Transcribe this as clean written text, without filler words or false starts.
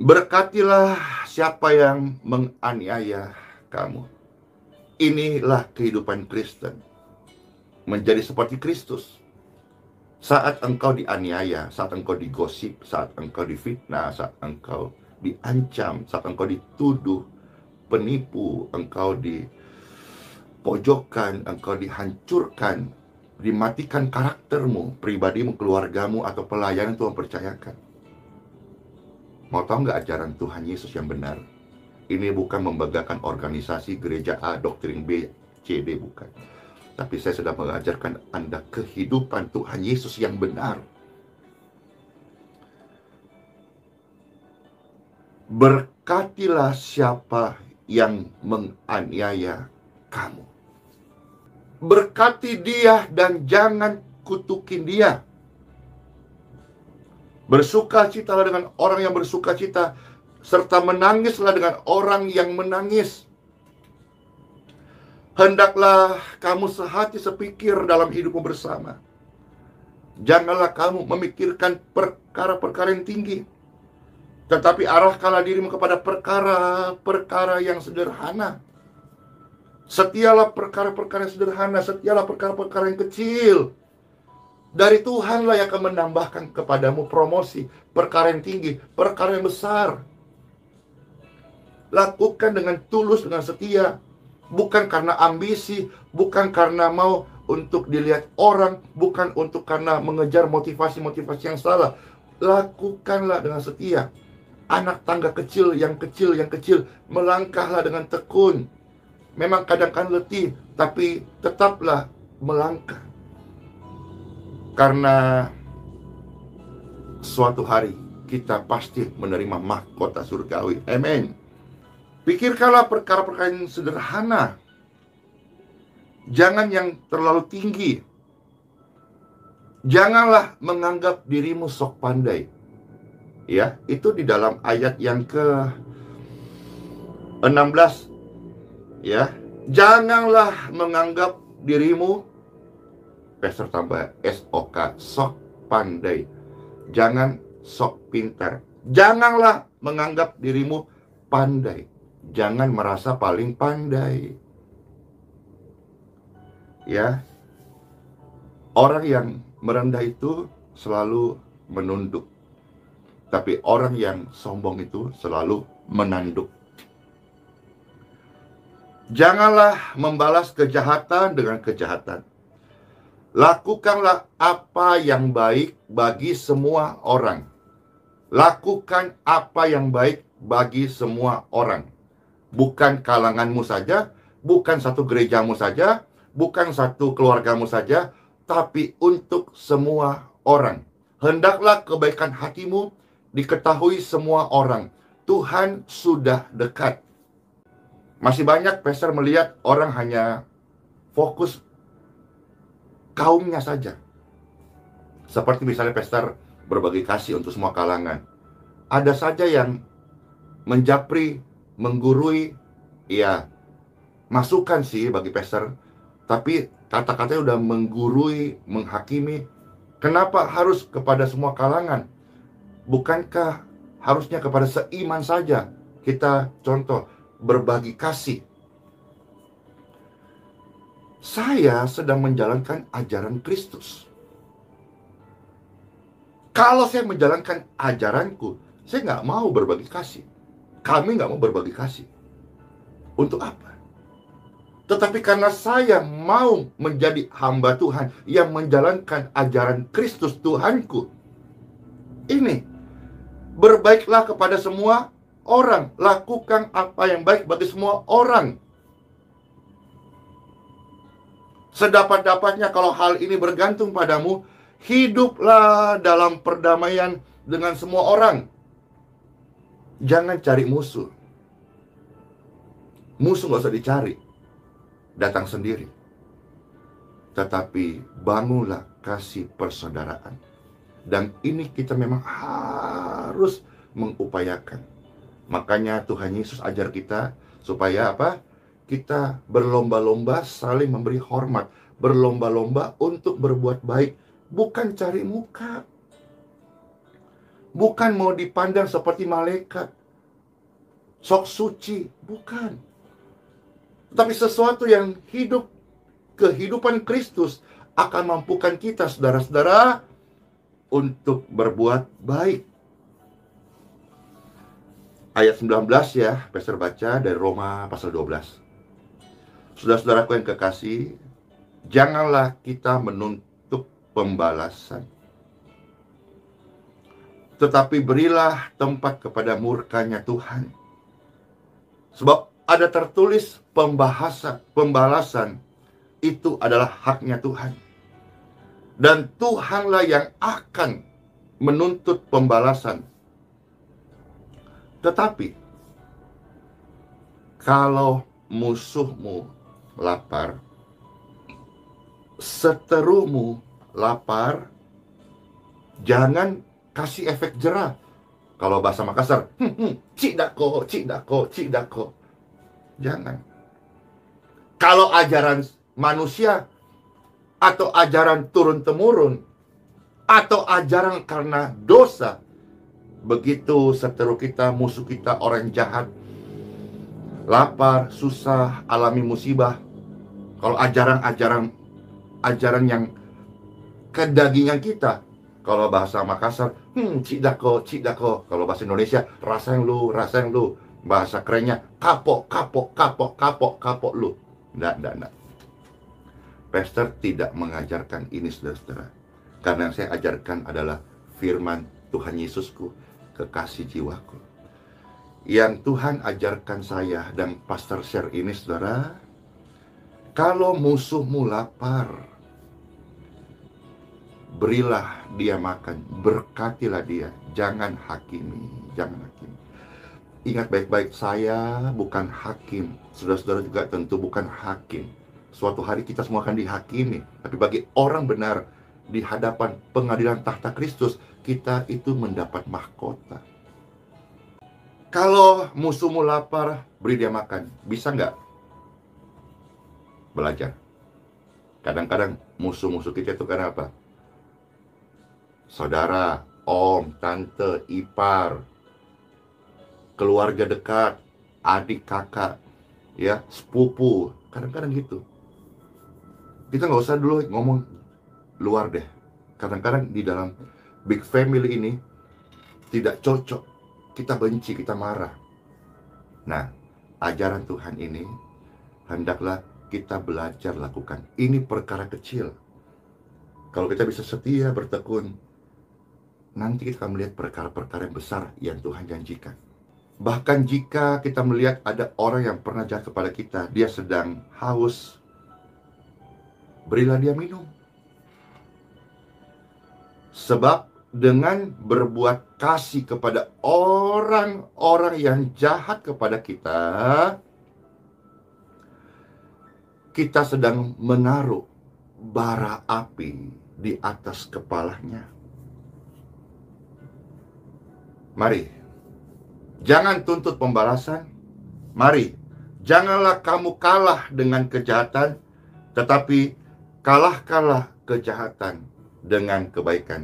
Berkatilah siapa yang menganiaya kamu. Inilah kehidupan Kristen, menjadi seperti Kristus. Saat engkau dianiaya, saat engkau digosip, saat engkau difitnah, saat engkau diancam, saat engkau dituduh penipu, engkau dipojokkan, engkau dihancurkan, dimatikan karaktermu, pribadimu, keluargamu, atau pelayanan Tuhan percayakan. Mau tahu nggak ajaran Tuhan Yesus yang benar? Ini bukan membanggakan organisasi gereja A, doktrin B, C, D, bukan. Tapi saya sedang mengajarkan Anda kehidupan Tuhan Yesus yang benar. Berkatilah siapa yang menganiaya kamu. Berkati dia dan jangan kutukin dia. Bersukacitalah dengan orang yang bersukacita, serta menangislah dengan orang yang menangis. Hendaklah kamu sehati sepikir dalam hidupmu bersama. Janganlah kamu memikirkan perkara-perkara yang tinggi, tetapi arahkanlah dirimu kepada perkara-perkara yang sederhana. Setialah perkara-perkara yang sederhana, setialah perkara-perkara yang kecil. Dari Tuhanlah yang akan menambahkan kepadamu promosi, perkara yang tinggi, perkara yang besar. Lakukan dengan tulus, dengan setia. Bukan karena ambisi, bukan karena mau untuk dilihat orang, bukan untuk karena mengejar motivasi-motivasi yang salah. Lakukanlah dengan setia. Anak tangga kecil, yang kecil, melangkahlah dengan tekun. Memang kadang-kadang letih, tapi tetaplah melangkah. Karena suatu hari kita pasti menerima mahkota surgawi. Amin. Pikirkanlah perkara-perkara yang sederhana. Jangan yang terlalu tinggi. Janganlah menganggap dirimu sok pandai. Ya, itu di dalam ayat yang ke-16. Ya, janganlah menganggap dirimu, Pastor tambah SOK, sok pandai. Jangan sok pintar. Janganlah menganggap dirimu pandai. Jangan merasa paling pandai. Ya, orang yang merendah itu selalu menunduk, tapi orang yang sombong itu selalu menanduk. Janganlah membalas kejahatan dengan kejahatan. Lakukanlah apa yang baik bagi semua orang. Lakukan apa yang baik bagi semua orang. Bukan kalanganmu saja, bukan satu gerejamu saja, bukan satu keluargamu saja, tapi untuk semua orang. Hendaklah kebaikan hatimu diketahui semua orang. Tuhan sudah dekat. Masih banyak pastor melihat orang hanya fokus kaumnya saja. Seperti misalnya pastor berbagi kasih untuk semua kalangan. Ada saja yang menjapri, menggurui, ya, masukan sih bagi pastor, tapi kata-katanya udah menggurui, menghakimi. Kenapa harus kepada semua kalangan? Bukankah harusnya kepada seiman saja kita contoh berbagi kasih? Saya sedang menjalankan ajaran Kristus. Kalau saya menjalankan ajaranku, saya nggak mau berbagi kasih. Kami nggak mau berbagi kasih. Untuk apa? Tetapi karena saya mau menjadi hamba Tuhan yang menjalankan ajaran Kristus Tuhanku, ini, berbaiklah kepada semua orang. Lakukan apa yang baik bagi semua orang. Sedapat-dapatnya kalau hal ini bergantung padamu, hiduplah dalam perdamaian dengan semua orang. Jangan cari musuh. Musuh gak usah dicari, datang sendiri. Tetapi bangunlah kasih persaudaraan. Dan ini kita memang harus mengupayakan. Makanya Tuhan Yesus ajar kita supaya apa? Kita berlomba-lomba saling memberi hormat, berlomba-lomba untuk berbuat baik, bukan cari muka. bukan mau dipandang seperti malaikat, sok suci, bukan. Tapi sesuatu yang hidup, kehidupan Kristus akan mampukan kita, saudara-saudara, untuk berbuat baik. Ayat 19 ya, Pastor baca dari Roma pasal 12. Saudara-saudaraku yang kekasih, janganlah kita menuntut pembalasan, tetapi berilah tempat kepada murkanya Tuhan. Sebab ada tertulis pembalasan itu adalah haknya Tuhan. Dan Tuhanlah yang akan menuntut pembalasan. Tetapi kalau musuhmu lapar, seterumu lapar, jangan kasih efek jerah. Kalau bahasa Makassar, cidako. Jangan. Kalau ajaran manusia, atau ajaran turun-temurun, atau ajaran karena dosa, begitu seteru kita, musuh kita, orang jahat, lapar, susah, alami musibah. Kalau ajaran yang kedagingan kita, kalau bahasa Makassar, cidako. Kalau bahasa Indonesia, rasain lu. Bahasa kerennya, kapok lu. Nggak. Pastor tidak mengajarkan ini, saudara-saudara. Karena yang saya ajarkan adalah firman Tuhan Yesusku, kekasih jiwaku. Yang Tuhan ajarkan saya dan Pastor share ini, saudara, kalau musuhmu lapar, berilah dia makan, berkatilah dia, jangan hakimi. Ingat baik-baik, saya bukan hakim, saudara-saudara juga tentu bukan hakim. Suatu hari kita semua akan dihakimi, tapi bagi orang benar di hadapan pengadilan tahta Kristus, kita itu mendapat mahkota. Kalau musuhmu lapar, beri dia makan. Bisa nggak? Belajar. Kadang-kadang musuh-musuh kita itu karena apa? Saudara, om, tante, ipar, keluarga dekat, adik, kakak, ya, sepupu. Kadang-kadang gitu. Kita nggak usah dulu ngomong luar deh. Kadang-kadang di dalam big family ini tidak cocok. Kita benci, kita marah. Nah, ajaran Tuhan ini hendaklah kita belajar lakukan. Ini perkara kecil. Kalau kita bisa setia bertekun, nanti kita akan melihat perkara-perkara yang besar yang Tuhan janjikan. Bahkan jika kita melihat ada orang yang pernah jahat kepada kita, dia sedang haus, berilah dia minum. Sebab dengan berbuat kasih kepada orang-orang yang jahat kepada kita, kita sedang menaruh bara api di atas kepalanya. Mari, jangan tuntut pembalasan. Mari, janganlah kamu kalah dengan kejahatan, tetapi kalahkanlah kejahatan dengan kebaikan.